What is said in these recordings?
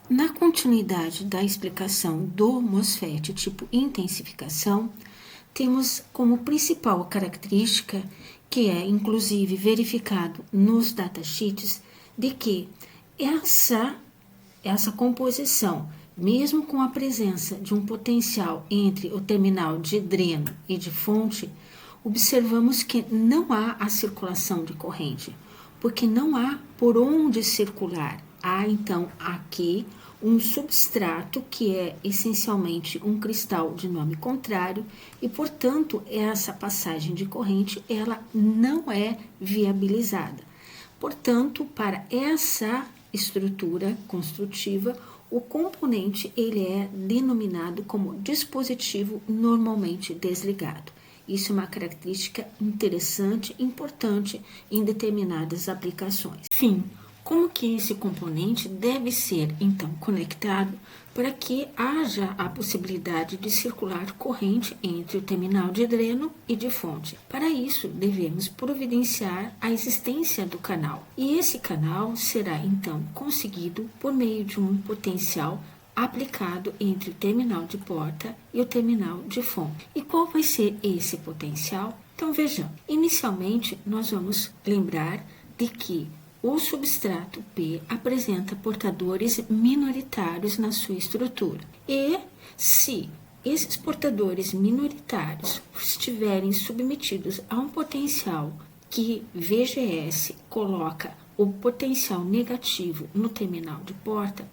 Na continuidade da explicação do MOSFET tipo intensificação, temos como principal característica, que é inclusive verificado nos datasheets, de que essa composição, mesmo com a presença de um potencial entre o terminal de dreno e de fonte, observamos que não há a circulação de corrente, porque não há por onde circular. Há então aqui um substrato que é essencialmente um cristal de nome contrário e, portanto, essa passagem de corrente ela não é viabilizada. Portanto, para essa estrutura construtiva, o componente ele é denominado como dispositivo normalmente desligado. Isso é uma característica interessante, importante em determinadas aplicações. Enfim, como que esse componente deve ser, então, conectado para que haja a possibilidade de circular corrente entre o terminal de dreno e de fonte. Para isso, devemos providenciar a existência do canal. E esse canal será, então, conseguido por meio de um potencial aplicado entre o terminal de porta e o terminal de fonte. E qual vai ser esse potencial? Então vejamos. Inicialmente, nós vamos lembrar de que o substrato P apresenta portadores minoritários na sua estrutura. E se esses portadores minoritários estiverem submetidos a um potencial que VGS coloca o potencial negativo no terminal de porta,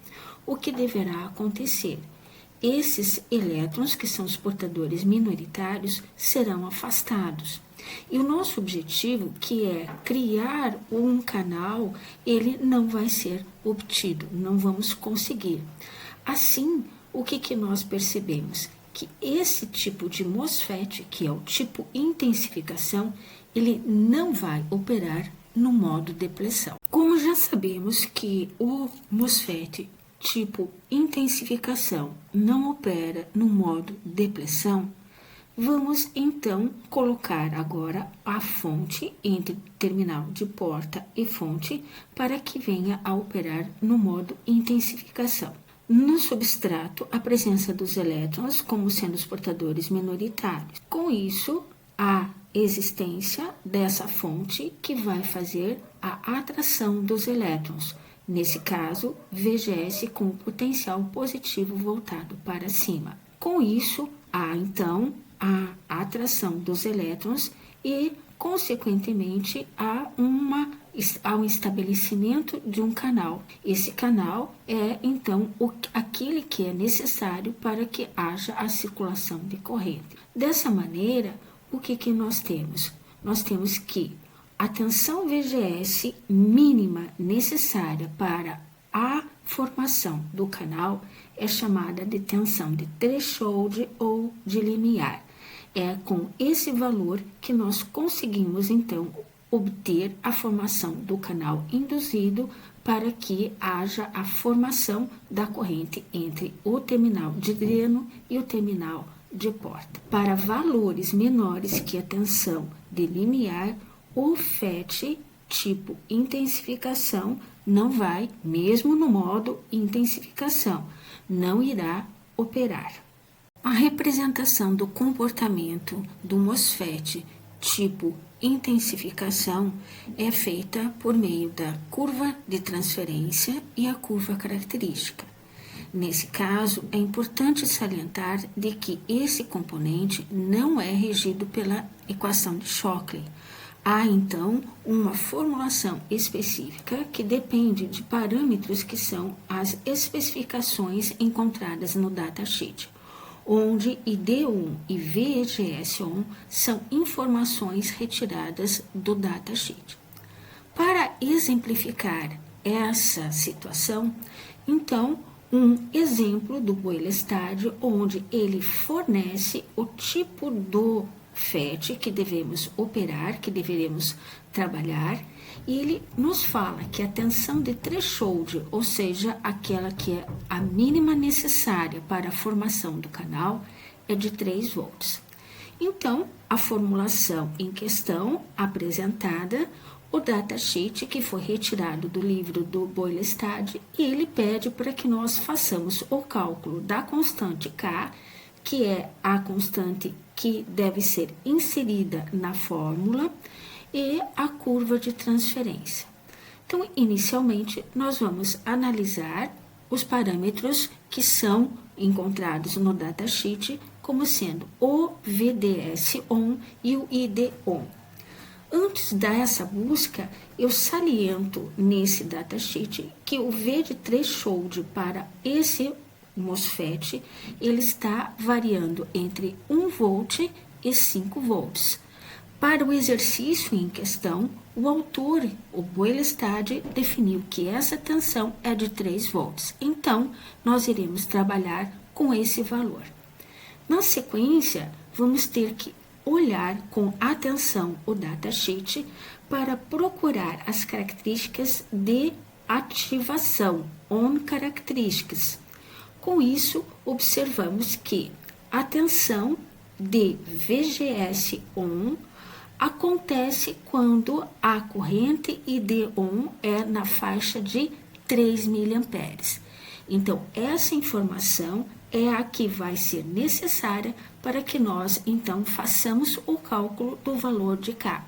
o que deverá acontecer? Esses elétrons, que são os portadores minoritários, serão afastados. E o nosso objetivo, que é criar um canal, ele não vai ser obtido, não vamos conseguir. Assim, o que nós percebemos? Que esse tipo de MOSFET, que é o tipo intensificação, ele não vai operar no modo depressão. Como já sabemos que o MOSFET tipo intensificação não opera no modo depressão, vamos então colocar agora a fonte entre terminal de porta e fonte para que venha a operar no modo intensificação. No substrato, a presença dos elétrons como sendo os portadores minoritários. Com isso, a existência dessa fonte que vai fazer a atração dos elétrons. Nesse caso, VGS com o potencial positivo voltado para cima. Com isso, há então a atração dos elétrons e, consequentemente, há um estabelecimento de um canal. Esse canal é, então, aquele que é necessário para que haja a circulação de corrente. Dessa maneira, o que nós temos? Nós temos que a tensão VGS mínima necessária para a formação do canal é chamada de tensão de threshold ou de limiar. É com esse valor que nós conseguimos, então, obter a formação do canal induzido para que haja a formação da corrente entre o terminal de dreno e o terminal de porta. Para valores menores que a tensão de limiar, o FET tipo intensificação não vai, mesmo no modo intensificação, não irá operar. A representação do comportamento do MOSFET tipo intensificação é feita por meio da curva de transferência e a curva característica. Nesse caso, é importante salientar de que esse componente não é regido pela equação de Shockley. Há, então, uma formulação específica que depende de parâmetros que são as especificações encontradas no datasheet, onde ID1 e VGS1 são informações retiradas do datasheet. Para exemplificar essa situação, então, um exemplo do Boyle-Stadium, onde ele fornece o tipo do FET que devemos operar, que deveremos trabalhar, e ele nos fala que a tensão de threshold, ou seja, aquela que é a mínima necessária para a formação do canal, é de 3 volts. Então, a formulação em questão apresentada o datasheet que foi retirado do livro do Boylestad, e ele pede para que nós façamos o cálculo da constante K, que é a constante que deve ser inserida na fórmula, e a curva de transferência. Então, inicialmente, nós vamos analisar os parâmetros que são encontrados no datasheet como sendo o VDS-ON e o ID-ON. Antes dessa busca, eu saliento nesse datasheet que o V de threshold para esse MOSFET, ele está variando entre 1 volt e 5 volts. Para o exercício em questão, o autor, o Boylestad, definiu que essa tensão é de 3 volts. Então, nós iremos trabalhar com esse valor. Na sequência, vamos ter que olhar com atenção o datasheet para procurar as características de ativação, on characteristics. Com isso, observamos que a tensão de VGS on acontece quando a corrente ID-ON é na faixa de 3 mA. Então, essa informação é a que vai ser necessária para que nós, então, façamos o cálculo do valor de K.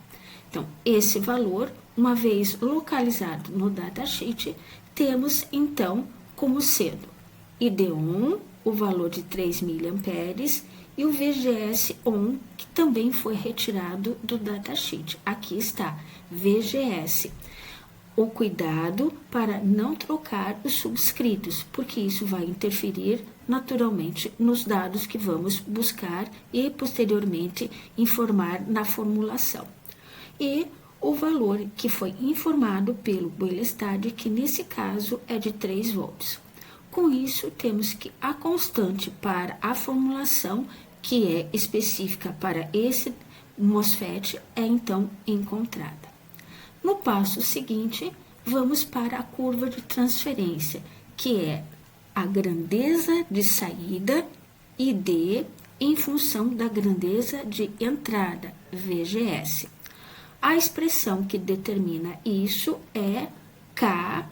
Então, esse valor, uma vez localizado no datasheet, temos, então, como sendo ID-ON, o valor de 3 mA, e o VGS-ON, que também foi retirado do datasheet. Aqui está, VGS. O cuidado para não trocar os subscritos, porque isso vai interferir naturalmente nos dados que vamos buscar e posteriormente informar na formulação. E o valor que foi informado pelo Boylestad, que nesse caso é de 3 volts. Com isso, temos que a constante para a formulação, que é específica para esse MOSFET, é então encontrada. No passo seguinte, vamos para a curva de transferência, que é a grandeza de saída, ID, em função da grandeza de entrada, VGS. A expressão que determina isso é K,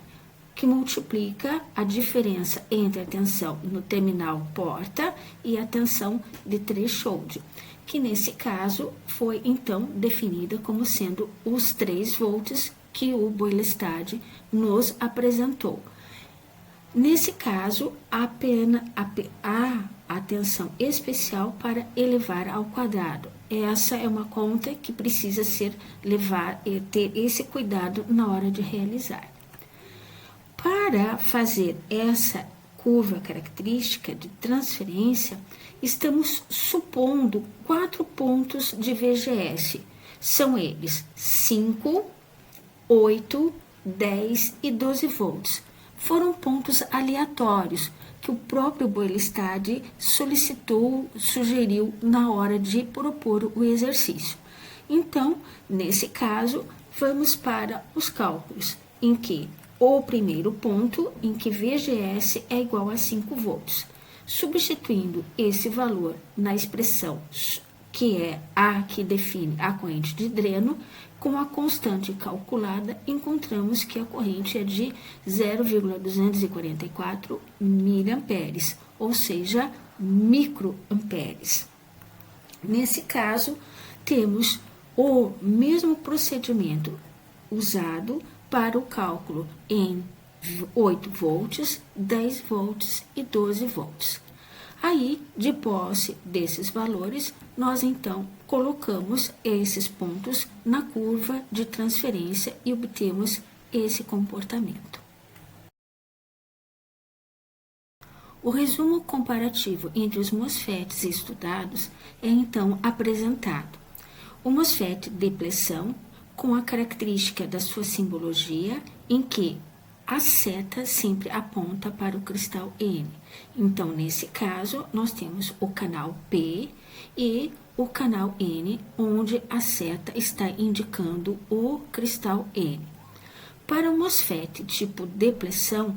que multiplica a diferença entre a tensão no terminal porta e a tensão de threshold, que nesse caso foi então definida como sendo os 3 volts que o Boylestad nos apresentou. Nesse caso, apenas há atenção especial para elevar ao quadrado. Essa é uma conta que precisa ter esse cuidado na hora de realizar. Para fazer essa curva característica de transferência, estamos supondo 4 pontos de VGS. São eles 5, 8, 10 e 12 volts. Foram pontos aleatórios que o próprio Boylestad sugeriu na hora de propor o exercício. Então, nesse caso, vamos para os cálculos, em que o primeiro ponto, em que VGS é igual a 5 volts. Substituindo esse valor na expressão que é a que define a corrente de dreno, com a constante calculada, encontramos que a corrente é de 0,244 miliamperes, ou seja, microamperes. Nesse caso, temos o mesmo procedimento usado para o cálculo em 8 volts, 10 volts e 12 volts. Aí, de posse desses valores, nós então colocamos esses pontos na curva de transferência e obtemos esse comportamento. O resumo comparativo entre os MOSFETs estudados é então apresentado. O MOSFET depleção, com a característica da sua simbologia, em que a seta sempre aponta para o cristal N. Então, nesse caso, nós temos o canal P e o canal N, onde a seta está indicando o cristal N. Para o MOSFET tipo depleção,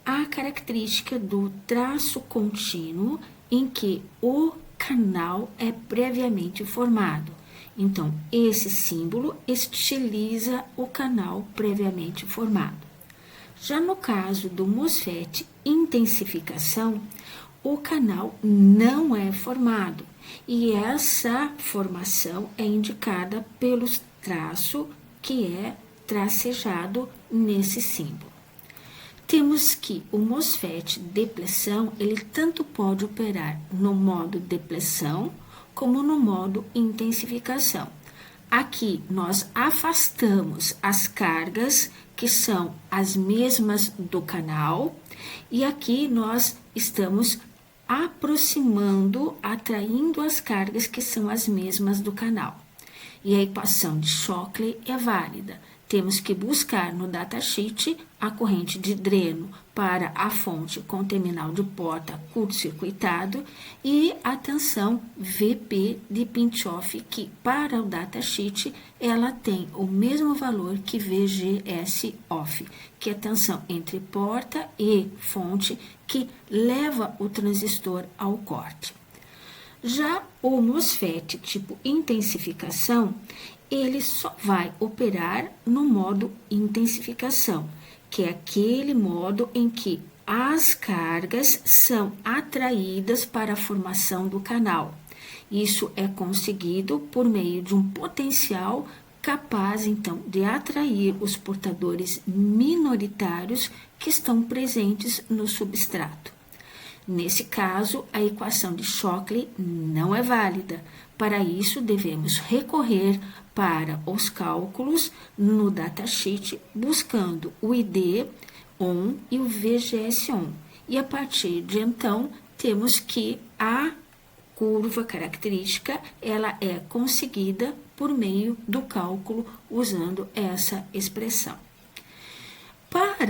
há a característica do traço contínuo, em que o canal é previamente formado. Então, esse símbolo estiliza o canal previamente formado. Já no caso do MOSFET intensificação, o canal não é formado e essa formação é indicada pelo traço que é tracejado nesse símbolo. Temos que o MOSFET depleção, ele tanto pode operar no modo depleção como no modo intensificação. Aqui nós afastamos as cargas que são as mesmas do canal e aqui nós estamos aproximando, atraindo as cargas que são as mesmas do canal. E a equação de Shockley é válida. Temos que buscar no datasheet a corrente de dreno para a fonte com terminal de porta curto-circuitado e a tensão VP de pinch-off, que para o datasheet ela tem o mesmo valor que VGS off, que é a tensão entre porta e fonte que leva o transistor ao corte. Já o MOSFET tipo intensificação, ele só vai operar no modo intensificação, que é aquele modo em que as cargas são atraídas para a formação do canal. Isso é conseguido por meio de um potencial capaz, então, de atrair os portadores minoritários que estão presentes no substrato. Nesse caso, a equação de Shockley não é válida. Para isso, devemos recorrer para os cálculos no datasheet, buscando o ID on e o VGS on. E a partir de então, temos que a curva característica, ela é conseguida por meio do cálculo usando essa expressão. Para